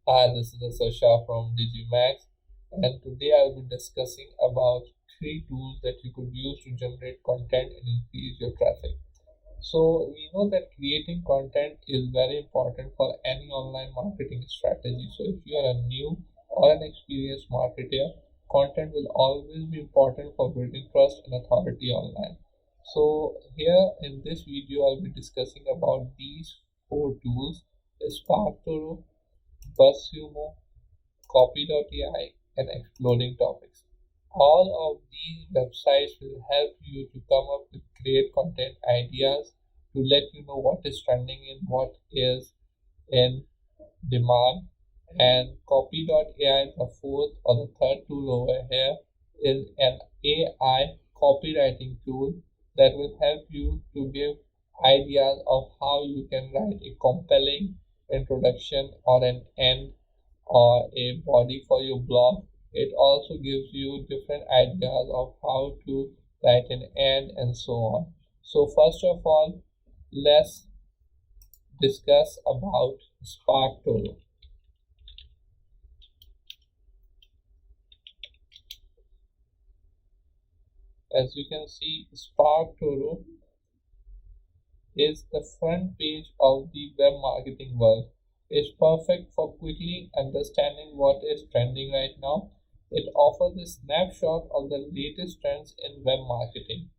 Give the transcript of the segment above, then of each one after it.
Hi, this is Sasha from DigiMax, and today I'll be discussing about three tools that you could use to generate content and increase your traffic. So we know that creating content is very important for any online marketing strategy. So if you are a new or an experienced marketer, content will always be important for building trust and authority online. So here in this video, I'll be discussing about these four tools: Sparktoro, Buzzsumo, Copy.ai, and Exploding Topics. All of these websites will help you to come up with great content ideas to let you know what is trending in what is in demand. And Copy.ai, the fourth or the third tool over here, is an AI copywriting tool that will help you to give ideas of how you can write a compelling introduction or an end or a body for your blog. It also gives you different ideas of how to write an end and so on. So first of all, let's discuss about Sparktoro. As you can see, Sparktoro is the front page of the web marketing world. It's perfect for quickly understanding what is trending right now. It offers a snapshot of the latest trends in web marketing.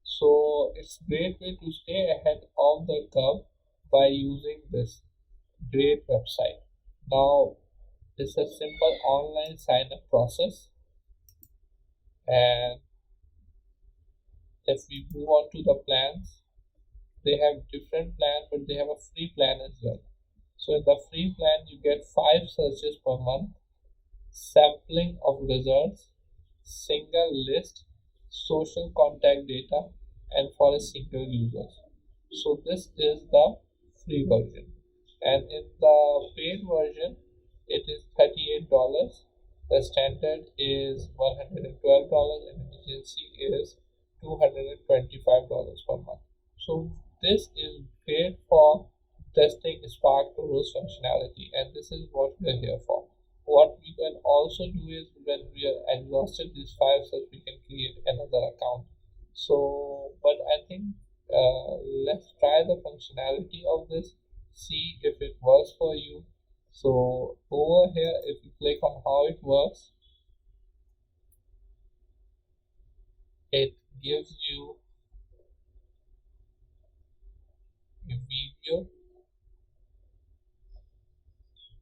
So it's a great way to stay ahead of the curve by using this great website. Now, it's a simple online sign up process, and if we move on to the plans, they have different plan, but they have a free plan as well. So in the free plan, you get 5 searches per month, sampling of results, single list, social contact data, and for a single user. So this is the free version, and in the paid version, it is $38. The standard is $112, and emergency is $225 per month. So this is great for testing Sparktoro's functionality, and this is what we are here for. What we can also do is when we are exhausted these 5 steps, we can create another account. So, but I think let's try the functionality of this, see if it works for you. So over here, if you click on how it works, it gives you a video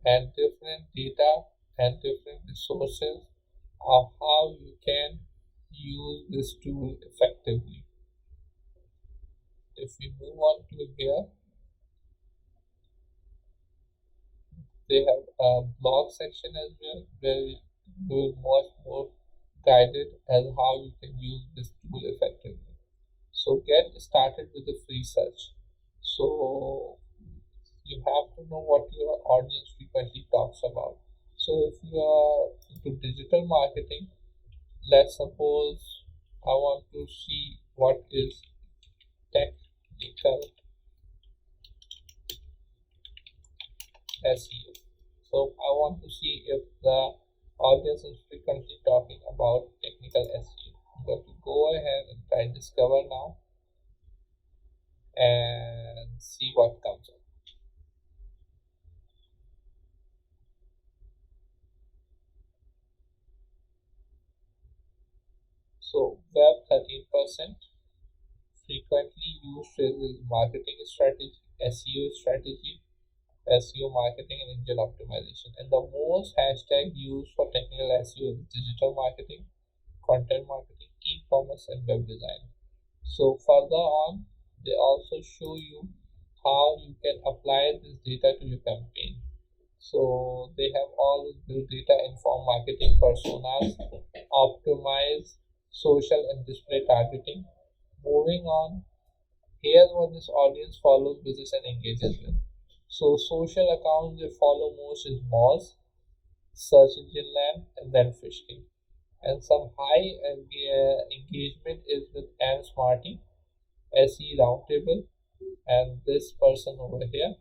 and different data and different resources of how you can use this tool effectively. If we move on to here, they have a blog section as well where you will much more guided as how you can use this tool effectively. So get started with the free search. So you have to know what your audience frequently talks about. So if you are into digital marketing, let's suppose I want to see what is technical SEO. So I want to see if the audience is frequently talking about technical SEO. I'm going to go ahead and try discover now and see what comes up. So web 13%, frequently used phrases: marketing strategy, SEO strategy, SEO marketing, and engine optimization. And the most hashtag used for technical SEO is digital marketing, content marketing, e-commerce, and web design. So further on, they also show you how you can apply this data to your campaign. So they have all the data inform marketing personas, optimize social and display targeting. Moving on, here's what this audience follows, business, and engages with. So social accounts they follow most is malls, search engine land, and then fishing. And some high engagement is with Anne Smarty, SE Roundtable, and this person over here.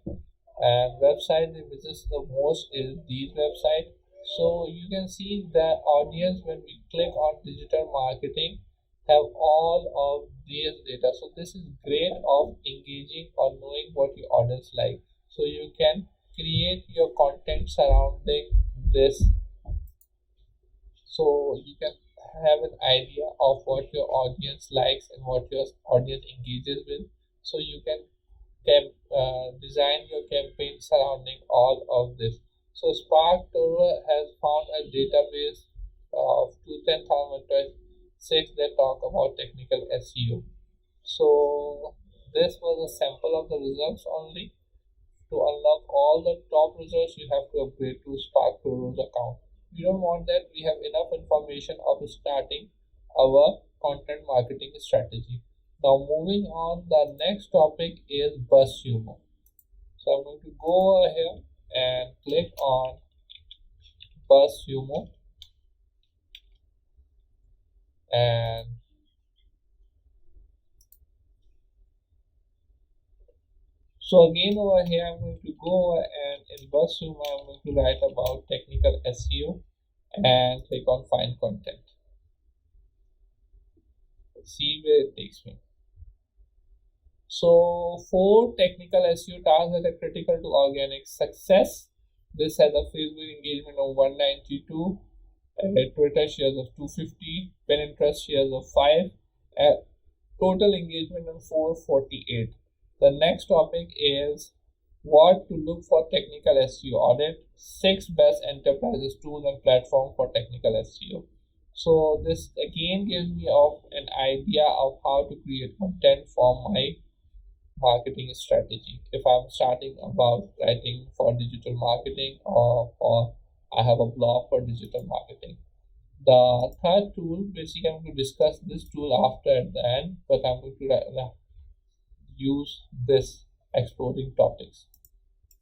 and website they visit the most is these websites. So you can see the audience when we click on digital marketing have all of these data. So this is great of engaging or knowing what your audience like. So you can create your content surrounding this, so you can have an idea of what your audience likes and what your audience engages with. So you can design your campaign surrounding all of this. So Sparktoro has found a database of 2006 that talk about technical SEO. So this was a sample of the results only. To unlock all the top results, you have to upgrade to Sparktoro's account. We don't want that. We have enough information of starting our content marketing strategy. Now, moving on, the next topic is Buzzsumo. So, I'm going to go over here and click on Buzzsumo, and so again over here I'm going to go over and in Buzzsumo I'm going to write about technical SEO and click on find content. See where it takes me. So 4 technical SEO tasks that are critical to organic success. This has a Facebook engagement of 192, Twitter shares of 250, Pinterest shares of 5, total engagement of 448. The next topic is what to look for technical SEO audit, 6 best enterprises tools and platform for technical SEO. So this again gives me an idea of how to create content for my marketing strategy. If I'm starting about writing for digital marketing, or I have a blog for digital marketing. The third tool, basically I'm going to discuss this tool after at the end, but I'm going to use this exploring topics.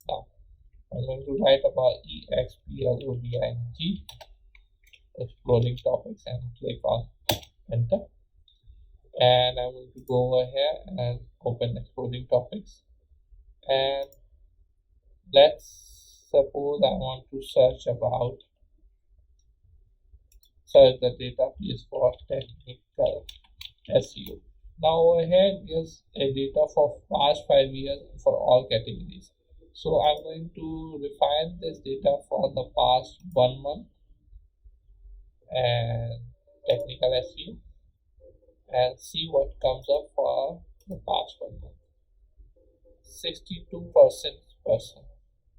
Now I'm going to write about EXPLORING, exploring topics, and click on enter. And I'm going to go over here and open exploring topics, and let's suppose I want to search the database for technical SEO. Now over here gives a data for past 5 years for all categories. So I'm going to refine this data for the past 1 month and technical SEO and see what comes up for the past 1 month. 62%.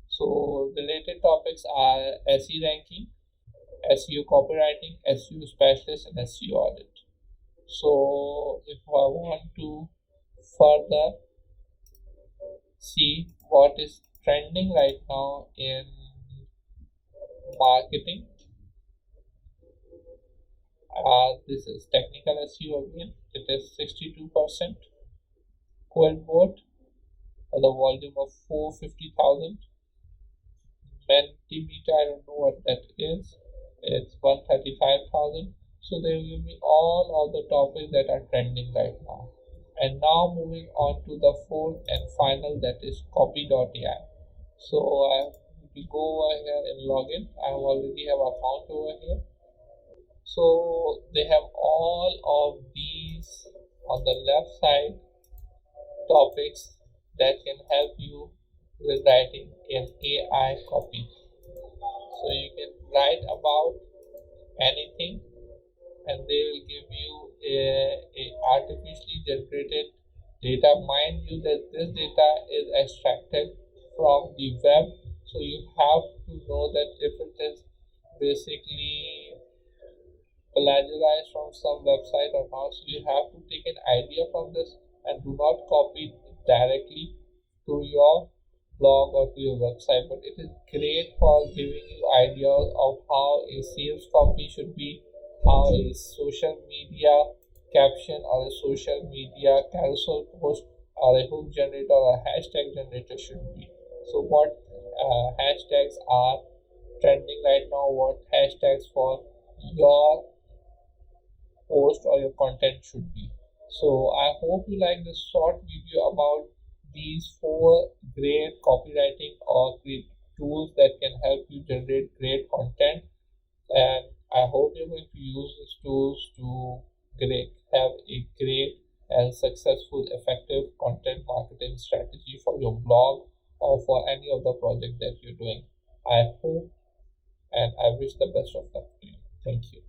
So related topics are SE ranking, SEO copywriting, SEO specialist, and SEO audit. So if I want to further see what is trending right now in marketing, this is technical SEO again. It is 62%. Quillboard, the volume of 450,000. Mentimeter, I don't know what that is. It's 135,000. So they will give me all of the topics that are trending right now. And now moving on to the fourth and final, that is Copy.ai. So I will go over here and log in. I already have an account over here. So they have all of these on the left side topics that can help you with writing in AI copy. So you can write about anything and they will give you a artificially generated data. Mind you that this data is extracted from the web, so you have to know that if it is basically plagiarized from some website or not. So you have to take an idea from this and do not copy it directly to your blog or to your website, but it is great for giving you ideas of how a sales copy should be, how a social media caption or a social media carousel post or a hook generator or a hashtag generator should be. So what hashtags are trending right now, what hashtags for your post or your content should be. So I hope you like this short video about these 4 great copywriting or create tools that can help you generate great content. And I hope you're going to use these tools to have a great and successful, effective content marketing strategy for your blog or for any of the project that you're doing. I hope and I wish the best of luck to you. Thank you.